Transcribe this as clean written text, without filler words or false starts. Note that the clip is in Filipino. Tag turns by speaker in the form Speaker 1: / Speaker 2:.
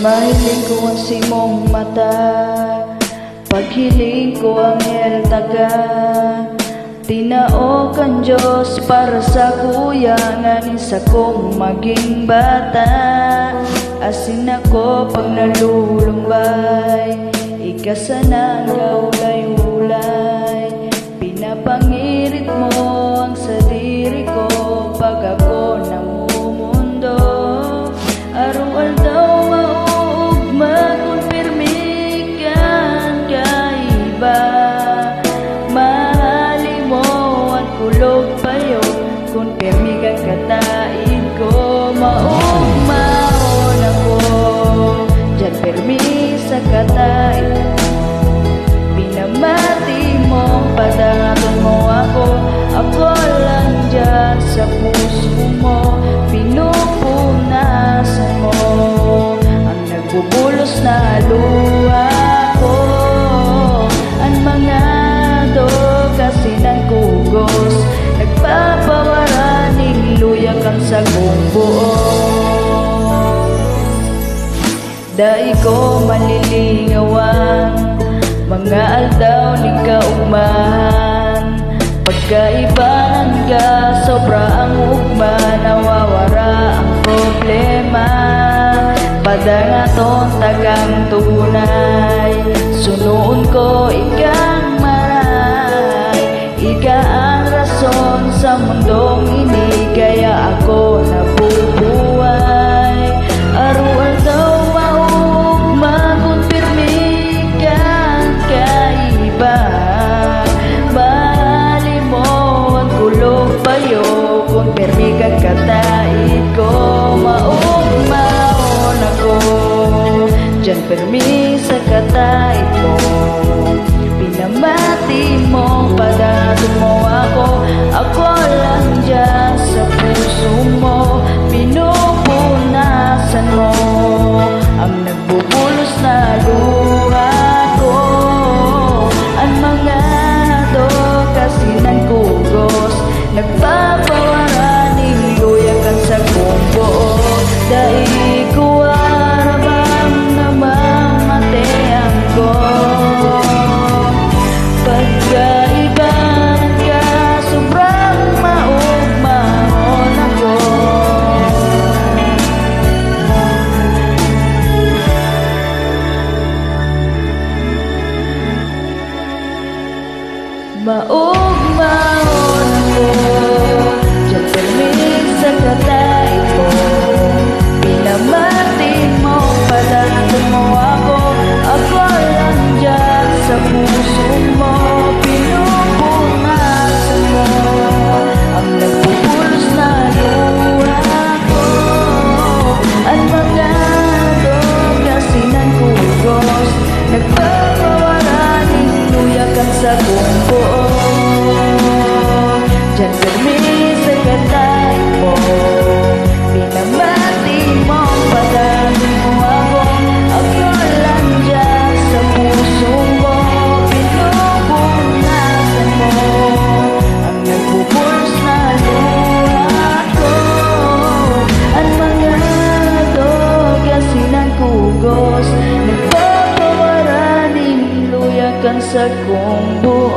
Speaker 1: Mahiling ko ang simong mata, paghiling ko ang taga. Tinao kan Diyos para sa kuyangan sa kong maging bata. Asin ako pag nalulumbay, ikasanang kaulay-ulay. Pinapangirit mo ang sa diri ko pag ako namumundo. Arual daw maugma kung pirmi kan kaiba. Mahali mo at kulog payo kung pirmi kan katain ko. Maugmaon ako dyan pirmi sa katain. Pinamati mo, padangaton mo ako. Ako lang dyan sa puso mo, pinupunasan mo ang nagbubulos na luha ko. Ang mga kasi ng kugos, nagpapawaraning luya kang sa kong buo. Dai ko malilingawan, mga aldaw ni kaugmahan. Pagkaibahan ka, sobra ang ugma, nawawara ang problema. Padangaton tagang tunay, sunuon ko ikang maray. Ika ang rason sa mundong ini, kaya ako nabubuhay. Aruan daw maugma kung pirmi kang kaiba. Mahali mo ang kulog payo kung pirmi kang katain ko. Maugmaon ako dyan pirmi sa katain mo. Pinamati mo, padaton mo ako. Ako lang dyan sa puso mo, pinupunasan mo ang nagbubulos na luha ko. Ang mga kasi ng kugos, nagpapawaraning luyakan sa kong buo. Dahil ko arabang namamatean ko. Pagkaibahan ka, sobrang maugmaon ako. Maugmaon ako dyan pirmi sa katain mo. Pinamati mo, padaton mo ako. Ako lang dyan sa puso mo, pinupunasan mo ang nagbubulos na luha ko. Ang mga kasi ng kugos, nagpapawaraning luyakan sa kong buo. Dyan pirmi sa katain mo, pinamati mo, padaton mo ako. Ako lang dyan sa puso mo, pinupunasan mo ang nagbubulos na luha ko. Ang mga kasi ng kugos, nagpapawaraning luyakan sa kong buo.